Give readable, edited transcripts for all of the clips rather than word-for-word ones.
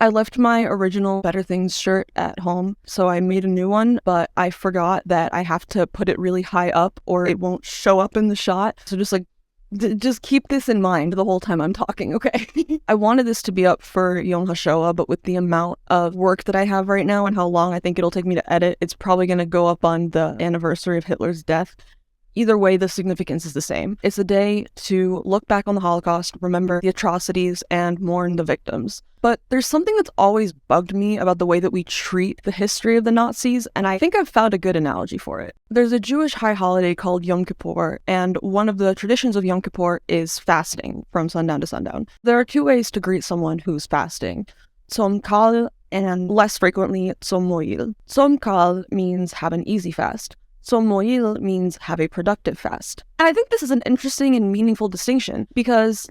I left my original Better Things shirt at home, so I made a new one, but I forgot that I have to put it really high up or it won't show up in the shot. So just keep this in mind the whole time I'm talking, okay? I wanted this to be up for Yom HaShoah, but with the amount of work that I have right now and how long I think it'll take me to edit, it's probably going to go up on the anniversary of Hitler's death. Either way, the significance is the same. It's a day to look back on the Holocaust, remember the atrocities, and mourn the victims. But there's something that's always bugged me about the way that we treat the history of the Nazis, and I think I've found a good analogy for it. There's a Jewish high holiday called Yom Kippur, and one of the traditions of Yom Kippur is fasting from sundown to sundown. There are two ways to greet someone who's fasting: Tzom kal, and less frequently, Tzom mo'il. Tzom kal means have an easy fast. Tzom mo'il means have a productive fast. And I think this is an interesting and meaningful distinction because,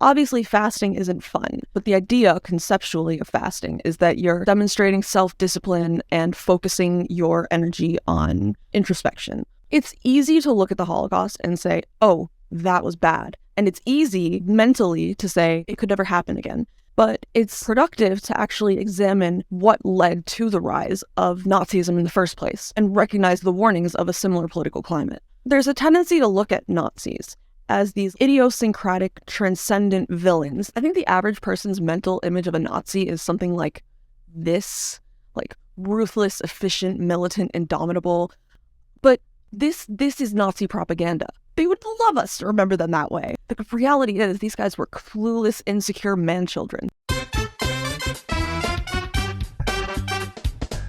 obviously fasting isn't fun, but the idea conceptually of fasting is that you're demonstrating self-discipline and focusing your energy on introspection. It's easy to look at the Holocaust and say, oh, that was bad. And it's easy mentally to say it could never happen again. But it's productive to actually examine what led to the rise of Nazism in the first place and recognize the warnings of a similar political climate. There's a tendency to look at Nazis as these idiosyncratic, transcendent villains. I think the average person's mental image of a Nazi is something like this, ruthless, efficient, militant, indomitable. But this is Nazi propaganda. They would love us to remember them that way. The reality is these guys were clueless, insecure man-children.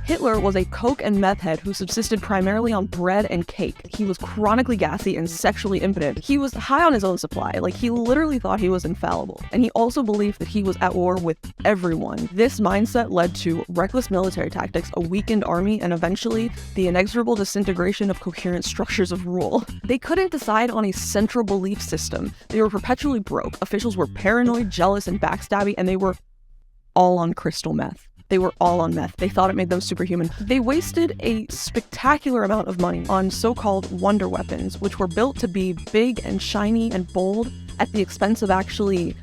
Hitler was a coke and meth head who subsisted primarily on bread and cake. He was chronically gassy and sexually impotent. He was high on his own supply, he literally thought he was infallible. And he also believed that he was at war with everyone. This mindset led to reckless military tactics, a weakened army, and eventually the inexorable disintegration of coherent structures of rule. They couldn't decide on a central belief system. They were perpetually broke. Officials were paranoid, jealous, and backstabby, and they were all on crystal meth. They were all on meth. They thought it made them superhuman. They wasted a spectacular amount of money on so-called wonder weapons, which were built to be big and shiny and bold at the expense of actually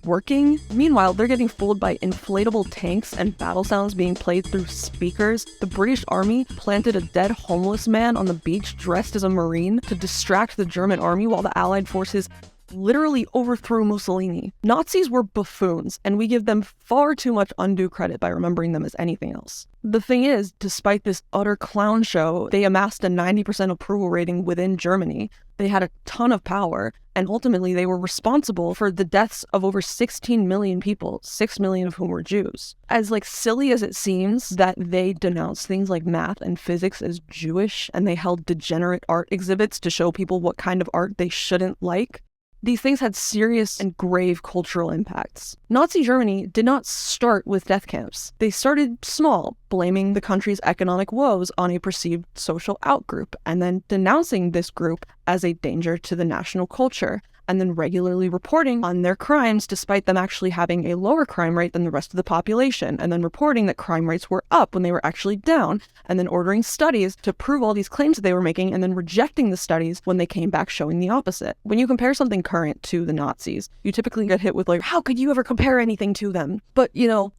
working. Meanwhile, they're getting fooled by inflatable tanks and battle sounds being played through speakers. The British army planted a dead homeless man on the beach dressed as a Marine to distract the German army while the Allied forces literally overthrew Mussolini. Nazis were buffoons, and we give them far too much undue credit by remembering them as anything else. The thing is, despite this utter clown show, they amassed a 90% approval rating within Germany. They had a ton of power, and ultimately they were responsible for the deaths of over 16 million people, 6 million of whom were Jews. As silly as it seems that they denounced things like math and physics as Jewish, and they held degenerate art exhibits to show people what kind of art they shouldn't like, these things had serious and grave cultural impacts. Nazi Germany did not start with death camps. They started small, blaming the country's economic woes on a perceived social outgroup, and then denouncing this group as a danger to the national culture, and then regularly reporting on their crimes despite them actually having a lower crime rate than the rest of the population, and then reporting that crime rates were up when they were actually down, and then ordering studies to prove all these claims that they were making, and then rejecting the studies when they came back showing the opposite. When you compare something current to the Nazis, you typically get hit with how could you ever compare anything to them? But,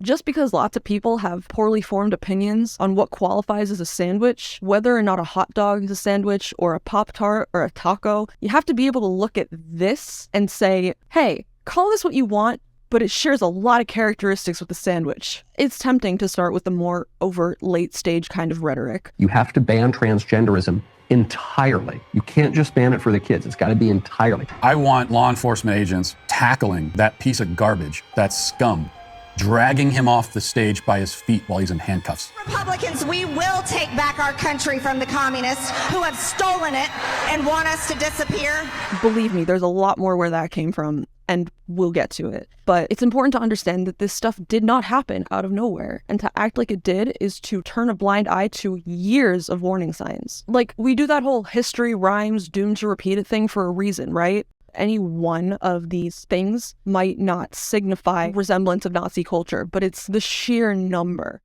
just because lots of people have poorly formed opinions on what qualifies as a sandwich, whether or not a hot dog is a sandwich or a Pop-Tart or a taco, you have to be able to look at this and say, hey, call this what you want, but it shares a lot of characteristics with the sandwich. It's tempting to start with the more overt, late-stage kind of rhetoric. You have to ban transgenderism entirely. You can't just ban it for the kids. It's got to be entirely. I want law enforcement agents tackling that piece of garbage, that scum, dragging him off the stage by his feet while he's in handcuffs. Republicans, we will take back our country from the communists who have stolen it and want us to disappear. Believe me, there's a lot more where that came from, and we'll get to it. But it's important to understand that this stuff did not happen out of nowhere, and to act like it did is to turn a blind eye to years of warning signs. We do that whole history rhymes, doomed to repeat it thing for a reason, right? Any one of these things might not signify resemblance of Nazi culture, but it's the sheer number.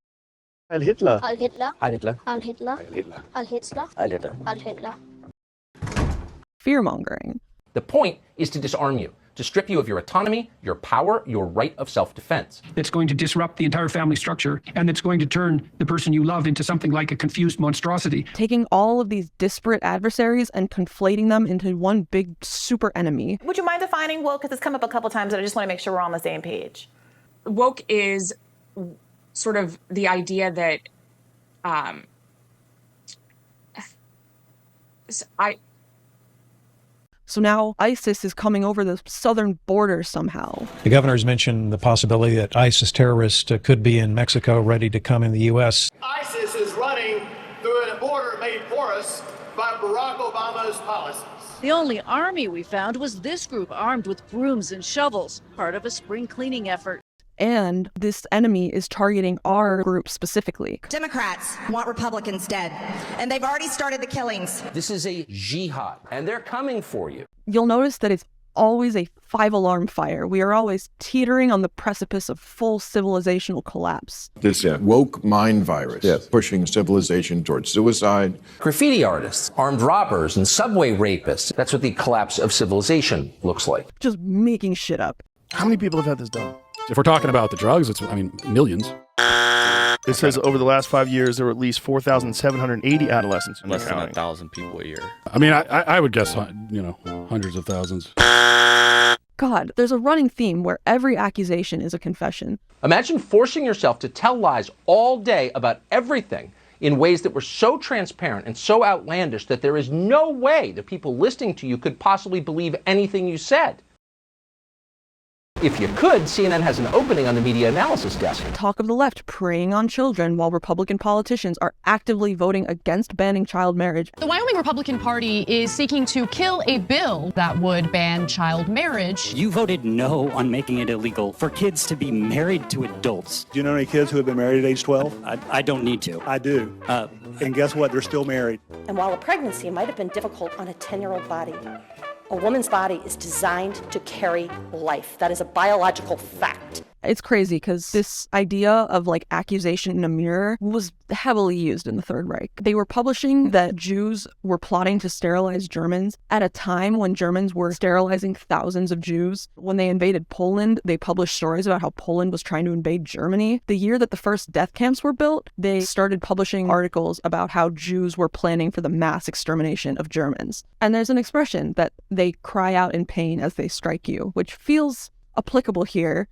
Heil Hitler. Heil Hitler. Heil Hitler. Heil Hitler. Heil Hitler. Heil Hitler. Heil Hitler. Heil Hitler. Fear-mongering. The point is to disarm you. to strip you of your autonomy, your power, your right of self-defense. It's going to disrupt the entire family structure, and it's going to turn the person you love into something like a confused monstrosity. Taking all of these disparate adversaries and conflating them into one big super enemy. Would you mind defining woke? Because it's come up a couple times, and I just want to make sure we're on the same page. Woke is sort of the idea that So now ISIS is coming over the southern border somehow. The governor's mentioned the possibility that ISIS terrorists could be in Mexico ready to come in the U.S. ISIS is running through a border made porous by Barack Obama's policies. The only army we found was this group armed with brooms and shovels, part of a spring cleaning effort. And this enemy is targeting our group specifically. Democrats want Republicans dead, and they've already started the killings. This is a jihad, and they're coming for you. You'll notice that it's always a 5-alarm fire. We are always teetering on the precipice of full civilizational collapse. This woke mind virus, pushing civilization towards suicide. Graffiti artists, armed robbers, and subway rapists. That's what the collapse of civilization looks like. Just making shit up. How many people have had this done? If we're talking about the drugs, it's, millions. It says over the last 5 years, there were at least 4,780 adolescents. Less than 1,000 people a year. I mean, I would guess, hundreds of thousands. God, there's a running theme where every accusation is a confession. Imagine forcing yourself to tell lies all day about everything in ways that were so transparent and so outlandish that there is no way the people listening to you could possibly believe anything you said. If you could, CNN has an opening on the media analysis desk. Talk of the left preying on children while Republican politicians are actively voting against banning child marriage. The Wyoming Republican Party is seeking to kill a bill that would ban child marriage. You voted no on making it illegal for kids to be married to adults. Do you know any kids who have been married at age 12? I don't need to. I do. And guess what? They're still married. And while a pregnancy might have been difficult on a 10-year-old body, a woman's body is designed to carry life. That is a biological fact. It's crazy because this idea of accusation in a mirror was heavily used in the Third Reich. They were publishing that Jews were plotting to sterilize Germans at a time when Germans were sterilizing thousands of Jews. When they invaded Poland, they published stories about how Poland was trying to invade Germany. The year that the first death camps were built, they started publishing articles about how Jews were planning for the mass extermination of Germans. And there's an expression that they cry out in pain as they strike you, which feels applicable here.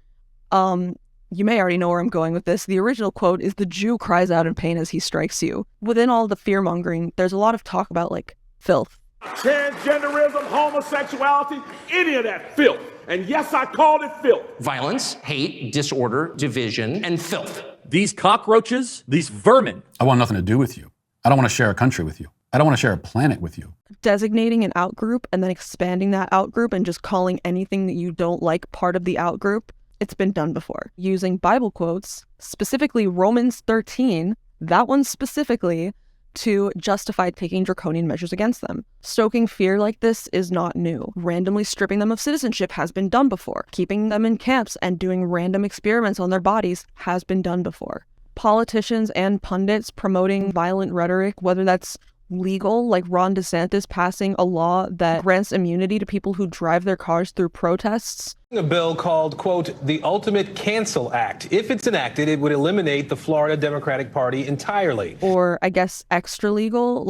You may already know where I'm going with this. The original quote is, "The Jew cries out in pain as he strikes you." Within all the fear-mongering, there's a lot of talk about, filth. Transgenderism, homosexuality, any of that filth. And yes, I called it filth. Violence, hate, disorder, division, and filth. These cockroaches, these vermin. I want nothing to do with you. I don't want to share a country with you. I don't want to share a planet with you. Designating an outgroup and then expanding that outgroup and just calling anything that you don't like part of the outgroup. It's been done before. Using Bible quotes, specifically Romans 13, that one specifically, to justify taking draconian measures against them. Stoking fear like this is not new. Randomly stripping them of citizenship has been done before. Keeping them in camps and doing random experiments on their bodies has been done before. Politicians and pundits promoting violent rhetoric, whether that's legal, like Ron DeSantis passing a law that grants immunity to people who drive their cars through protests. A bill called, quote, the Ultimate Cancel Act. If it's enacted, it would eliminate the Florida Democratic Party entirely. Or, I guess, extra legal,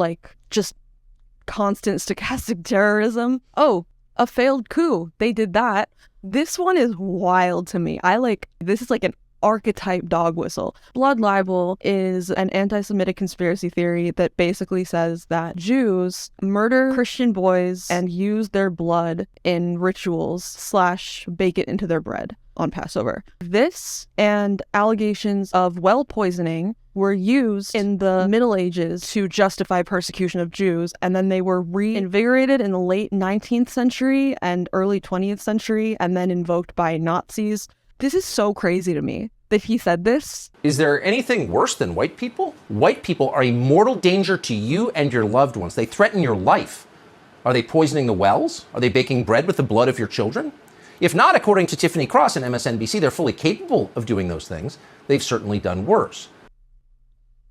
just constant stochastic terrorism. Oh, a failed coup. They did that. This one is wild to me. This is an archetype dog whistle. Blood libel is an anti-Semitic conspiracy theory that basically says that Jews murder Christian boys and use their blood in rituals / bake it into their bread on Passover. This and allegations of well poisoning were used in the Middle Ages to justify persecution of Jews, and then they were reinvigorated in the late 19th century and early 20th century, and then invoked by Nazis. This is so crazy to me that he said this. Is there anything worse than white people? White people are a mortal danger to you and your loved ones. They threaten your life. Are they poisoning the wells? Are they baking bread with the blood of your children? If not, according to Tiffany Cross and MSNBC, they're fully capable of doing those things. They've certainly done worse.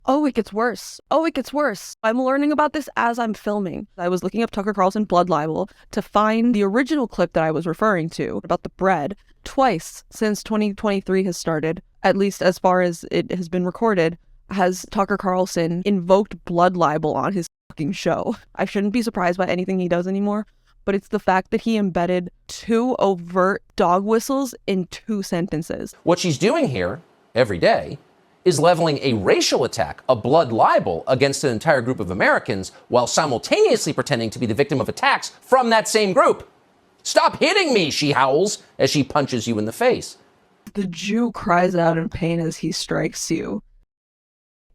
Oh, it gets worse. Oh, it gets worse. I'm learning about this as I'm filming. I was looking up Tucker Carlson blood libel to find the original clip that I was referring to about the bread. Twice since 2023 has started, at least as far as it has been recorded, has Tucker Carlson invoked blood libel on his fucking show. I shouldn't be surprised by anything he does anymore, but it's the fact that he embedded 2 overt dog whistles in 2 sentences. What she's doing here every day is leveling a racial attack, a blood libel against an entire group of Americans while simultaneously pretending to be the victim of attacks from that same group. Stop hitting me, she howls as she punches you in the face. The Jew cries out in pain as he strikes you.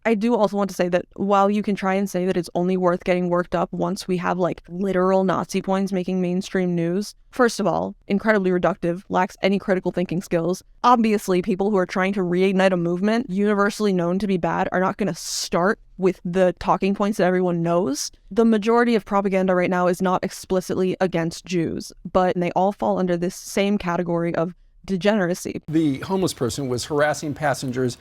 I do also want to say that while you can try and say that it's only worth getting worked up once we have like literal Nazi points making mainstream news, first of all, incredibly reductive, lacks any critical thinking skills. Obviously, people who are trying to reignite a movement universally known to be bad are not going to start with the talking points that everyone knows. The majority of propaganda right now is not explicitly against Jews, but they all fall under this same category of degeneracy. The homeless person was harassing passengers.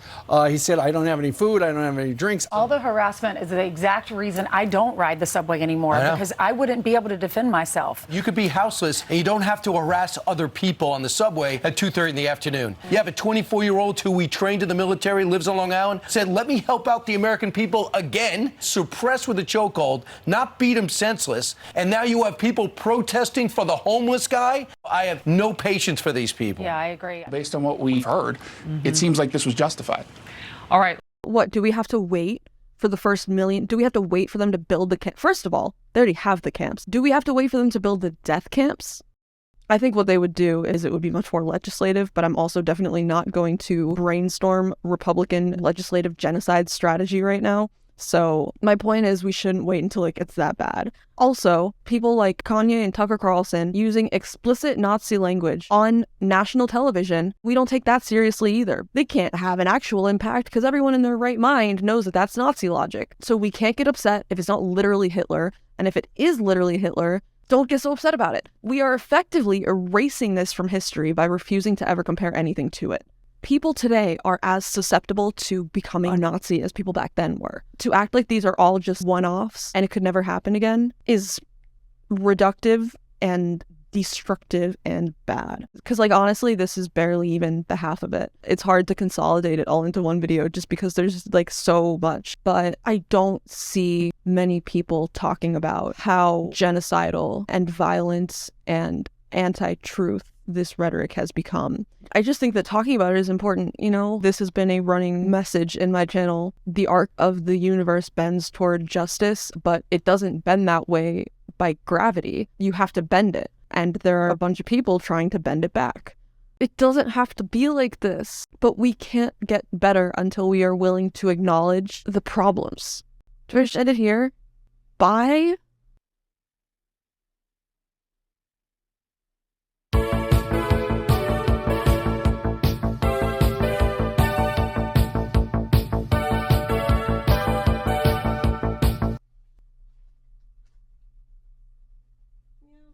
He said, I don't have any food, I don't have any drinks. All the harassment is the exact reason I don't ride the subway anymore, because I wouldn't be able to defend myself. You could be houseless and you don't have to harass other people on the subway at 2:30 in the afternoon. You have a 24-year-old who we trained in the military, lives on Long Island, said, let me help out the American people again, suppressed with a chokehold, not beat him senseless. And now you have people protesting for the homeless guy. I have no patience for these people. Yeah, I agree. Based on what we've heard, it seems like this was justified. All right. What, do we have to wait for the first million? Do we have to wait for them to build the camp? First of all, they already have the camps. Do we have to wait for them to build the death camps? I think what they would do is it would be much more legislative, but I'm also definitely not going to brainstorm Republican legislative genocide strategy right now. So my point is we shouldn't wait until it gets that bad. Also, people like Kanye and Tucker Carlson using explicit Nazi language on national television, we don't take that seriously either. They can't have an actual impact because everyone in their right mind knows that that's Nazi logic. So we can't get upset if it's not literally Hitler. And if it is literally Hitler, don't get so upset about it. We are effectively erasing this from history by refusing to ever compare anything to it. People today are as susceptible to becoming a Nazi as people back then were. To act like these are all just one-offs and it could never happen again is reductive and destructive and bad. Because, like, honestly, this is barely even the half of it. It's hard to consolidate it all into one video just because there's, like, so much. But I don't see many people talking about how genocidal and violent and anti-truth this rhetoric has become. I just think that talking about it is important. You know, this has been a running message in my channel. The arc of the universe bends toward justice, but it doesn't bend that way by gravity. You have to bend it. And there are a bunch of people trying to bend it back. It doesn't have to be like this, but we can't get better until we are willing to acknowledge the problems. Do I just end it here? Bye.